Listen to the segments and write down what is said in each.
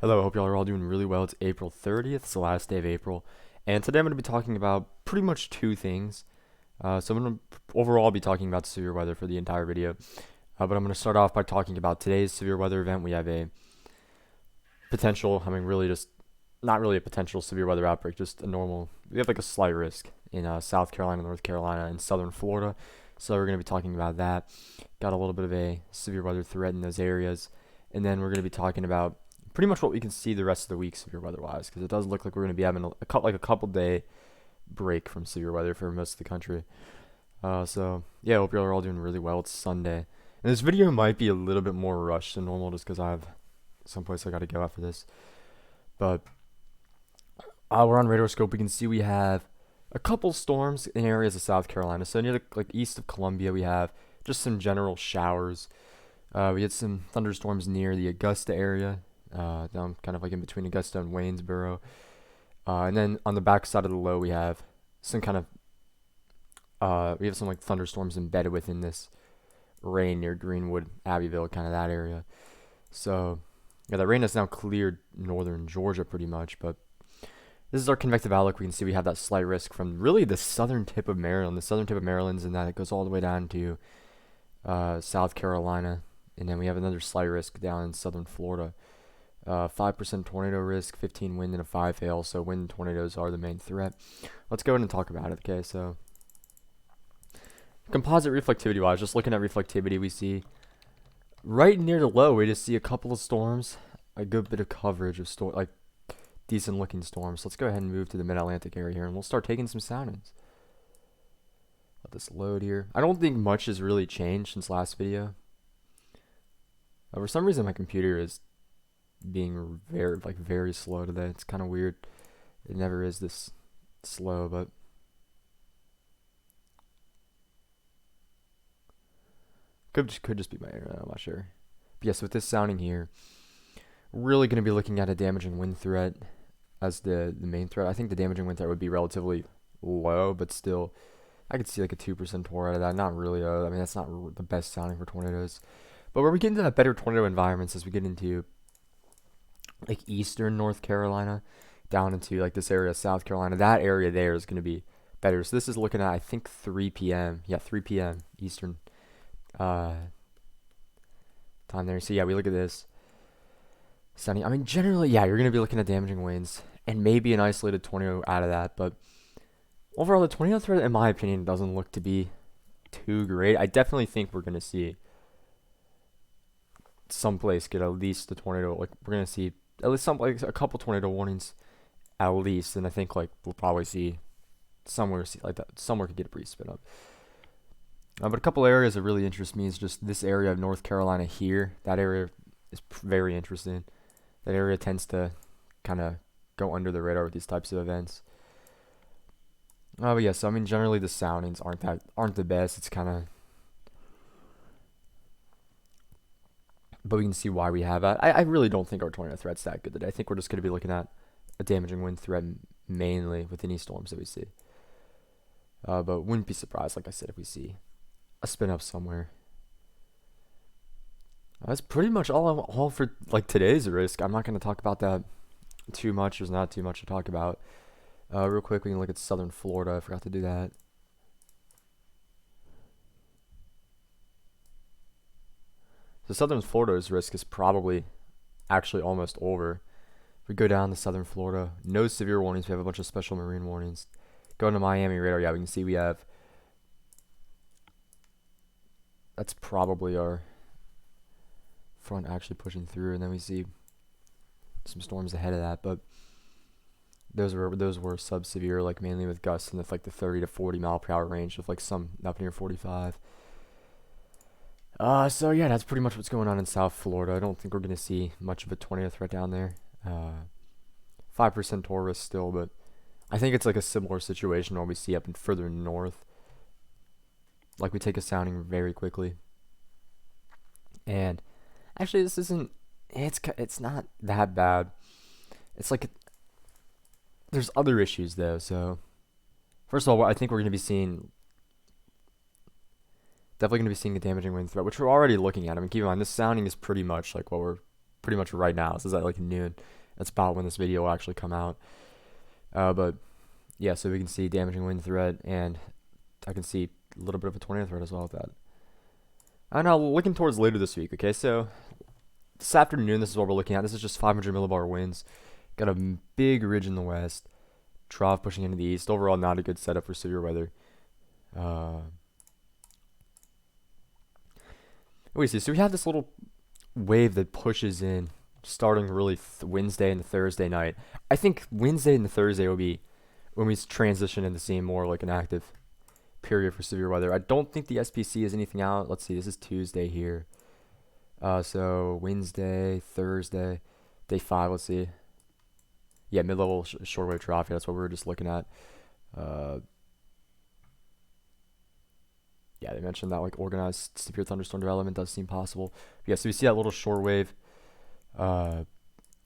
Hello, I hope y'all are all doing really well. It's April 30th, it's the last day of April, and today I'm going to be talking about pretty much two things. So I'm going to overall be talking about severe weather for the entire video, but I'm going to start off by talking about today's severe weather event. We have a potential, really just not really a potential severe weather outbreak, just a normal, we have like a slight risk in South Carolina, North Carolina, and southern Florida. So we're going to be talking about that. Got a little bit of a severe weather threat in those areas, and then we're going to be talking about pretty much what we can see the rest of the week severe weather wise, because it does look like we're going to be having a couple day break from severe weather for most of the country. So yeah, I hope you're all doing really well. It's Sunday, and this video might be a little bit more rushed than normal just because I have someplace I got to go after this. But we're on radar scope. We can see we have a couple storms in areas of South Carolina. So near the east of Columbia, we have just some general showers. We had some thunderstorms near the Augusta area, down kind of like in between Augusta and Waynesboro. And then on the back side of the low, we have some kind of we have some like thunderstorms embedded within this rain near Greenwood, Abbeville, kind of that area. So yeah, that rain has now cleared northern Georgia pretty much, but this is our convective outlook. We can see we have that slight risk from really the southern tip of Maryland. The southern tip of Maryland's and that it goes all the way down to South Carolina, and then we have another slight risk down in southern Florida. 5% tornado risk, 15 wind, and a 5 hail. So wind and tornadoes are the main threat. Let's go ahead and talk about it. Okay, so composite reflectivity wise, just looking at reflectivity, we see right near the low, we just see a couple of storms, a good bit of coverage of like decent looking storms. So let's go ahead and move to the mid-Atlantic area here, and we'll start taking some soundings. Let this load here. I don't think much has really changed since last video. For some reason, my computer is being very slow today. It's kind of weird. It never is this slow, but could just be my internet. I'm not sure. But yes, with this sounding here, really going to be looking at a damaging wind threat as the main threat. I think the damaging wind threat would be relatively low, but still, I could see like a 2% tor out of that. Not really. I mean, that's not the best sounding for tornadoes. But where we get into that better tornado environments as we get into like eastern North Carolina down into like this area of South Carolina, that area there is going to be better. So this is looking at, I think, 3 p.m. Yeah, 3 p.m. Eastern time there. So yeah, we look at this. Sunny. I mean, generally, yeah, you're going to be looking at damaging winds and maybe an isolated tornado out of that. But overall, the tornado threat, in my opinion, doesn't look to be too great. I definitely think we're going to see someplace get at least a tornado. Like, we're going to see at least like a couple tornado warnings at least. And I think like we'll probably see somewhere like that. Somewhere could get a breeze spin up. But a couple areas that really interest me is just this area of North Carolina here. That area is very interesting. That area tends to kind of go under the radar with these types of events. But yeah, so I mean, generally the soundings aren't the best. It's kind of, but we can see why we have that. I really don't think our tornado threat's that good today. I think we're just going to be looking at a damaging wind threat mainly with any storms that we see. But wouldn't be surprised, like I said, if we see a spin up somewhere. That's pretty much all for like today's risk. I'm not going to talk about that too much. There's not too much to talk about. Real quick, we can look at southern Florida. I forgot to do that. So southern Florida's risk is probably actually almost over. If we go down to southern Florida, no severe warnings. We have a bunch of special marine warnings. Going to Miami radar, yeah, we can see we have. That's probably our front actually pushing through, and then we see some storms ahead of that, but those were sub-severe, like mainly with gusts in the like the 30 to 40 mile per hour range, with like some up near 45. So yeah, that's pretty much what's going on in South Florida. I don't think we're gonna see much of a tornado threat down there. 5% tor risk still, but I think it's like a similar situation where we see up and further north. Like we take a sounding very quickly, and actually this isn't. It's not that bad. It's like there's other issues though. So first of all, I think we're gonna be seeing definitely going to be seeing a damaging wind threat, which we're already looking at. I mean, keep in mind, this sounding is pretty much like what we're pretty much right now. This is at like noon. That's about when this video will actually come out. But yeah, so we can see damaging wind threat, and I can see a little bit of a tornado threat as well with that. Now looking towards later this week. Okay, so this afternoon, this is what we're looking at. This is just 500 millibar winds. Got a big ridge in the west. Trough pushing into the east. Overall, not a good setup for severe weather. Wait, so we have this little wave that pushes in, starting really Wednesday and Thursday night. I think Wednesday and Thursday will be when we transition into seeing more like an active period for severe weather. I don't think the SPC is anything out. Let's see, this is Tuesday here. So Wednesday, Thursday, day 5. Let's see. Yeah, mid-level shortwave trough. Yeah, that's what we were just looking at. Yeah, they mentioned that like organized severe thunderstorm development does seem possible. But yeah, so we see that little shortwave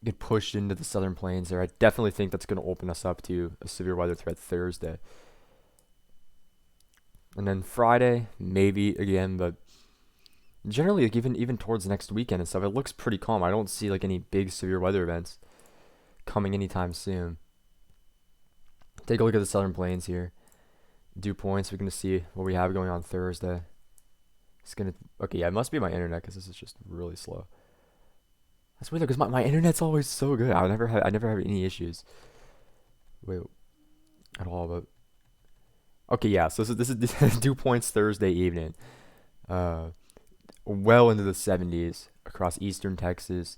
get pushed into the southern plains there. I definitely think that's going to open us up to a severe weather threat Thursday. And then Friday, maybe again, but generally, like even towards next weekend and stuff, it looks pretty calm. I don't see like any big severe weather events coming anytime soon. Take a look at the southern plains here. Dew points. We're gonna see what we have going on Thursday. It's gonna okay. Yeah, it must be my internet because this is just really slow. That's weird because my internet's always so good. I never have any issues. Wait, at all. But okay, yeah. So this is dew points Thursday evening. Well into the 70s across eastern Texas,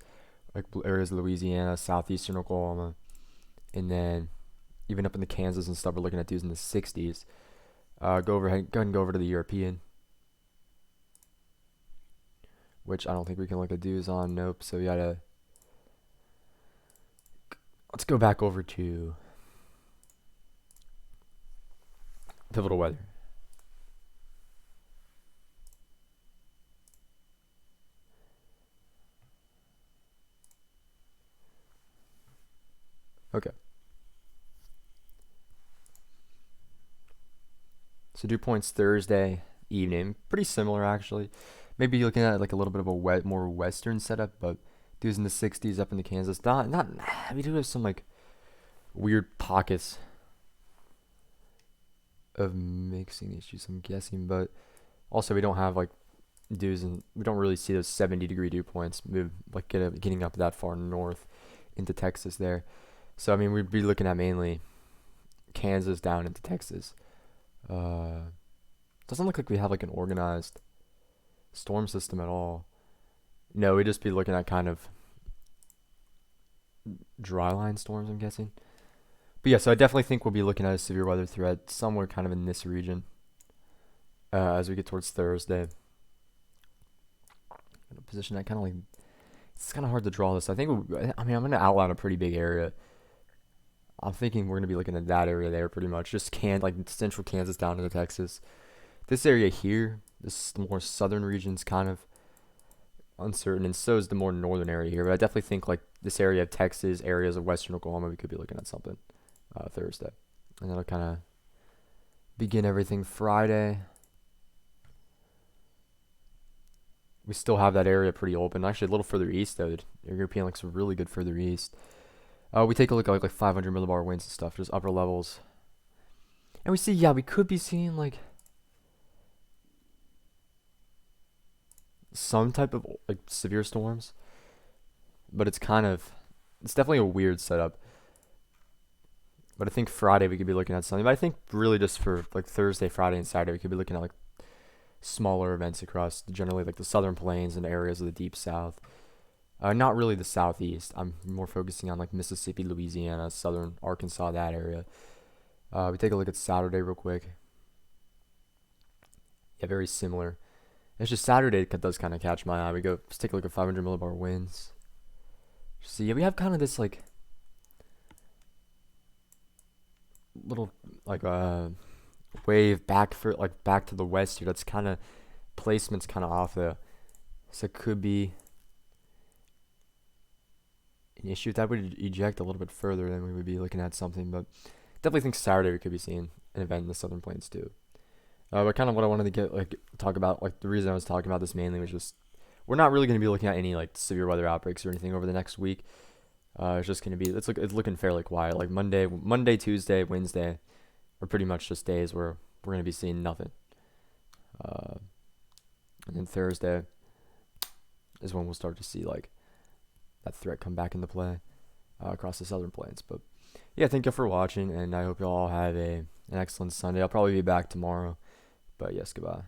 like areas of Louisiana, southeastern Oklahoma, and then even up into Kansas and stuff. We're looking at dews in the 60s. Go ahead and go over to the European, which I don't think we can look at dews on. Nope. So we gotta. Let's go back over to pivotal weather. Okay. So dew points Thursday evening, pretty similar actually. Maybe looking at like a little bit of a more western setup, but dews in the 60s up into Kansas. Not. We do have some like weird pockets of mixing issues, I'm guessing, but also we don't have like dews, and we don't really see those 70-degree dew points move like getting up that far north into Texas there. So I mean, we'd be looking at mainly Kansas down into Texas. Doesn't look like we have like an organized storm system at all. No, we'd just be looking at kind of dry line storms, I'm guessing. But yeah, so I definitely think we'll be looking at a severe weather threat somewhere kind of in this region as we get towards Thursday. I'm gonna position that kind of like, it's kind of hard to draw this. I mean, I'm going to outline a pretty big area. I'm thinking we're going to be looking at that area there pretty much. Just like central Kansas down into Texas. This area here, this more southern region's kind of uncertain, and so is the more northern area here. But I definitely think like this area of Texas, areas of western Oklahoma, we could be looking at something Thursday. And that'll kind of begin everything Friday. We still have that area pretty open. Actually, a little further east, though. The European looks really good further east. We take a look at like 500 millibar winds and stuff, just upper levels. And we see, yeah, we could be seeing like some type of like severe storms. But it's definitely a weird setup. But I think Friday we could be looking at something. But I think really just for like Thursday, Friday, and Saturday, we could be looking at like smaller events across generally like the southern plains and areas of the deep south. Not really the southeast. I'm more focusing on like Mississippi, Louisiana, southern Arkansas, that area. We take a look at Saturday real quick. Yeah, very similar. It's just Saturday does kind of catch my eye. Let's take a look at 500 millibar winds. So yeah, we have kind of this like little like wave back to the west here. That's kind of placement's kind of off there, so it could be an issue. If that would eject a little bit further, then we would be looking at something. But definitely think Saturday we could be seeing an event in the southern plains too. But kind of what I wanted to talk about, like the reason I was talking about this mainly was just we're not really going to be looking at any like severe weather outbreaks or anything over the next week. It's just going to be it's looking fairly quiet. Like Monday, Tuesday, Wednesday are pretty much just days where we're going to be seeing nothing. And then Thursday is when we'll start to see like that threat come back into play across the southern plains. But yeah, thank you for watching, and I hope you all have an excellent Sunday. I'll probably be back tomorrow. But yes, goodbye.